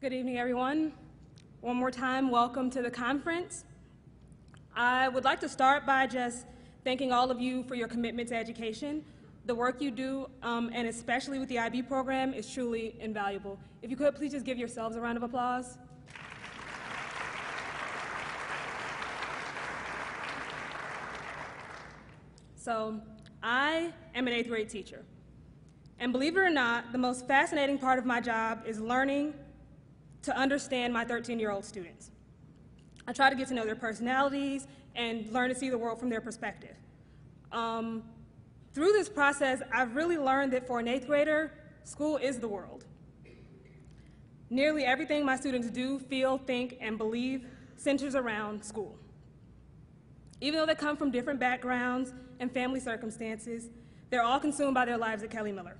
Good evening, everyone. One more time, welcome to the conference. I would like to start by just thanking all of you for your commitment to education. The work you do, and especially with the IB program, is truly invaluable. If you could, please just give yourselves a round of applause. So, I am an 8th grade teacher. And believe it or not, the most fascinating part of my job is learning to understand my 13-year-old students. I try to get to know their personalities and learn to see the world from their perspective. Through this process, I've really learned that for an 8th grader, school is the world. Nearly everything my students do, feel, think, and believe centers around school. Even though they come from different backgrounds and family circumstances, they're all consumed by their lives at Kelly Miller.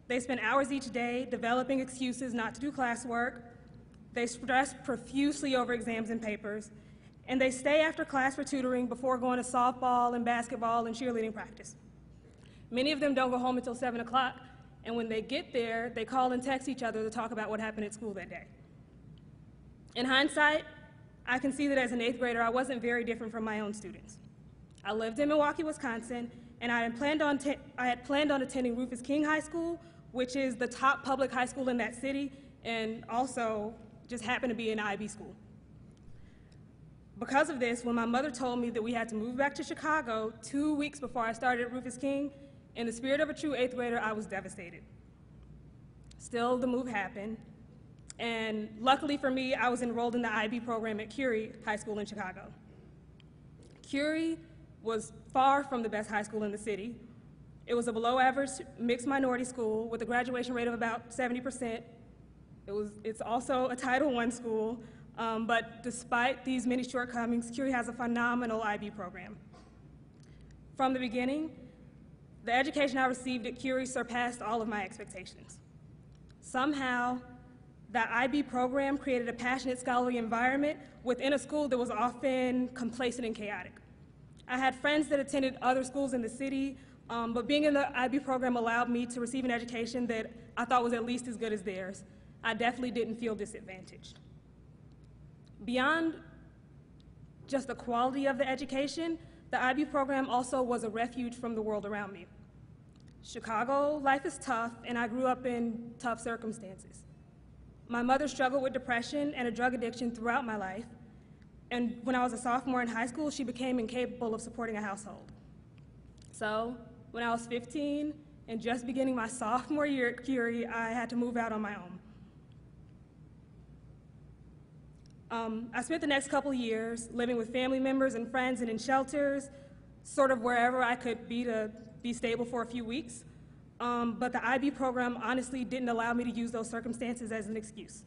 They spend hours each day developing excuses not to do classwork, they stress profusely over exams and papers, and they stay after class for tutoring before going to softball and basketball and cheerleading practice. Many of them don't go home until 7 o'clock, and when they get there, they call and text each other to talk about what happened at school that day. In hindsight, I can see that as an 8th grader, I wasn't very different from my own students. I lived in Milwaukee, Wisconsin, and I had planned on attending Rufus King High School, which is the top public high school in that city, and also just happened to be an IB school. Because of this, when my mother told me that we had to move back to Chicago 2 weeks before I started at Rufus King, in the spirit of a true 8th grader, I was devastated. Still, the move happened, and luckily for me, I was enrolled in the IB program at Curie High School in Chicago. Curie was far from the best high school in the city. It was a below-average mixed minority school with a graduation rate of about 70%. It's also a Title I school, but despite these many shortcomings, Curie has a phenomenal IB program. From the beginning, the education I received at Curie surpassed all of my expectations. Somehow, that IB program created a passionate scholarly environment within a school that was often complacent and chaotic. I had friends that attended other schools in the city, but being in the IB program allowed me to receive an education that I thought was at least as good as theirs. I definitely didn't feel disadvantaged. Beyond just the quality of the education, the IB program also was a refuge from the world around me. Chicago life is tough, and I grew up in tough circumstances. My mother struggled with depression and a drug addiction throughout my life, and when I was a sophomore in high school, she became incapable of supporting a household. So, when I was 15 and just beginning my sophomore year at Curie, I had to move out on my own. I spent the next couple years living with family members and friends and in shelters, sort of wherever I could be to be stable for a few weeks. But the IB program honestly didn't allow me to use those circumstances as an excuse.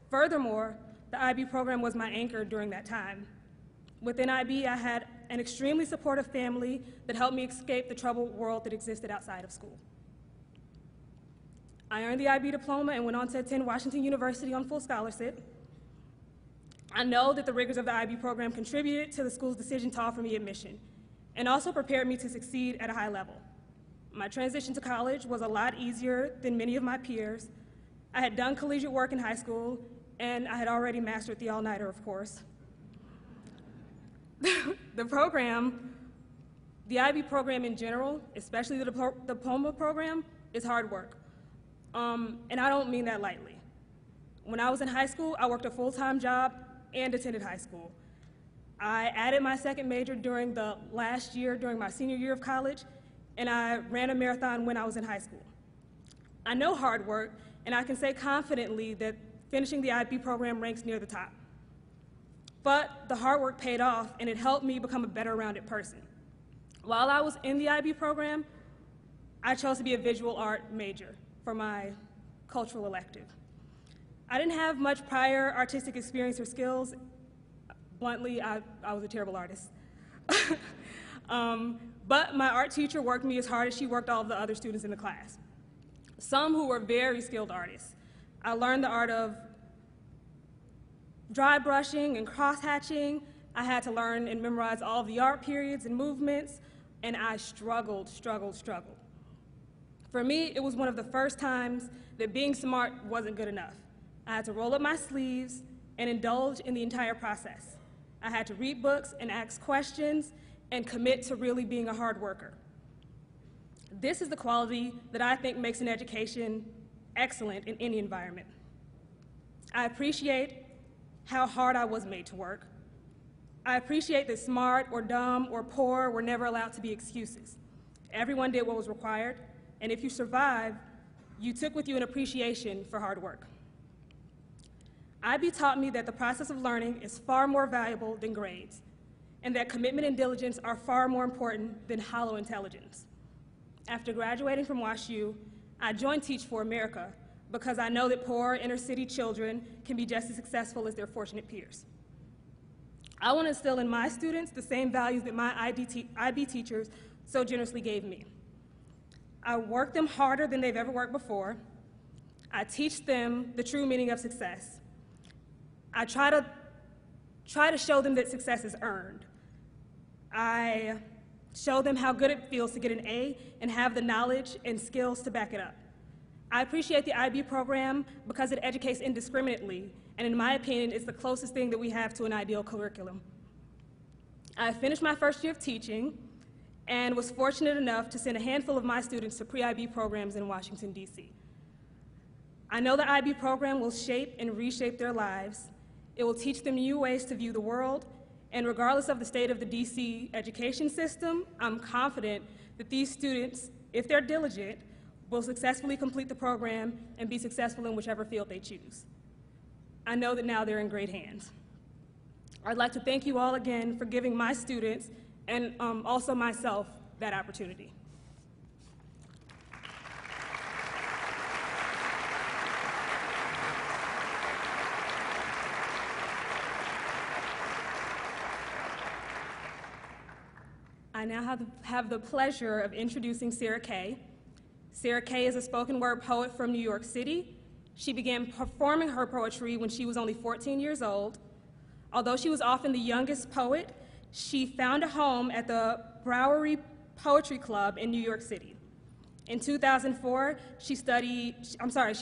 Furthermore, the IB program was my anchor during that time. Within IB, I had an extremely supportive family that helped me escape the troubled world that existed outside of school. I earned the IB diploma and went on to attend Washington University on full scholarship. I know that the rigors of the IB program contributed to the school's decision to offer me admission and also prepared me to succeed at a high level. My transition to college was a lot easier than many of my peers. I had done collegiate work in high school, and I had already mastered the all-nighter, of course. The IB program in general, especially the diploma program, is hard work. And I don't mean that lightly. When I was in high school, I worked a full-time job and attended high school. I added my second major during the last year, during my senior year of college, and I ran a marathon when I was in high school. I know hard work, and I can say confidently that finishing the IB program ranks near the top. But the hard work paid off, and it helped me become a better-rounded person. While I was in the IB program, I chose to be a visual art major for my cultural elective. I didn't have much prior artistic experience or skills. Bluntly, I was a terrible artist. But my art teacher worked me as hard as she worked all of the other students in the class, some who were very skilled artists. I learned the art of dry brushing and cross-hatching. I had to learn and memorize all of the art periods and movements, and I struggled. For me, it was one of the first times that being smart wasn't good enough. I had to roll up my sleeves and indulge in the entire process. I had to read books and ask questions and commit to really being a hard worker. This is the quality that I think makes an education excellent in any environment. I appreciate how hard I was made to work. I appreciate that smart or dumb or poor were never allowed to be excuses. Everyone did what was required, and if you survived, you took with you an appreciation for hard work. IB taught me that the process of learning is far more valuable than grades, and that commitment and diligence are far more important than hollow intelligence. After graduating from WashU, I joined Teach for America because I know that poor inner-city children can be just as successful as their fortunate peers. I want to instill in my students the same values that my IB teachers so generously gave me. I work them harder than they've ever worked before. I teach them the true meaning of success. I try to show them that success is earned. I show them how good it feels to get an A and have the knowledge and skills to back it up. I appreciate the IB program because it educates indiscriminately, and in my opinion, it's the closest thing that we have to an ideal curriculum. I finished my first year of teaching and was fortunate enough to send a handful of my students to pre-IB programs in Washington, D.C. I know the IB program will shape and reshape their lives. It will teach them new ways to view the world, and regardless of the state of the D.C. education system, I'm confident that these students, if they're diligent, will successfully complete the program and be successful in whichever field they choose. I know that now they're in great hands. I'd like to thank you all again for giving my students and also myself that opportunity. I now have the pleasure of introducing Sarah Kay. Sarah Kay is a spoken word poet from New York City. She began performing her poetry when she was only 14 years old. Although she was often the youngest poet, she found a home at the Bowery Poetry Club in New York City. In 2004, she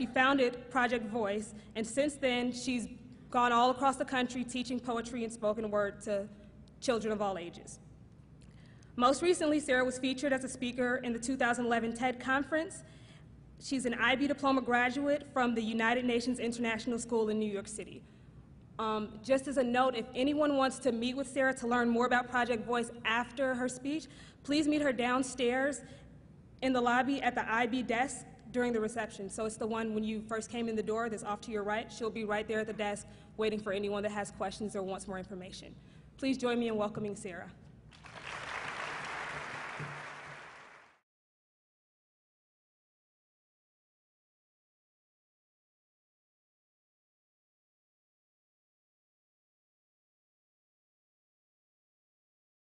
founded Project Voice, and since then, she's gone all across the country teaching poetry and spoken word to children of all ages. Most recently, Sarah was featured as a speaker in the 2011 TED Conference. She's an IB Diploma graduate from the United Nations International School in New York City. Just as a note, if anyone wants to meet with Sarah to learn more about Project Voice after her speech, please meet her downstairs in the lobby at the IB desk during the reception. So it's the one when you first came in the door that's off to your right. She'll be right there at the desk waiting for anyone that has questions or wants more information. Please join me in welcoming Sarah.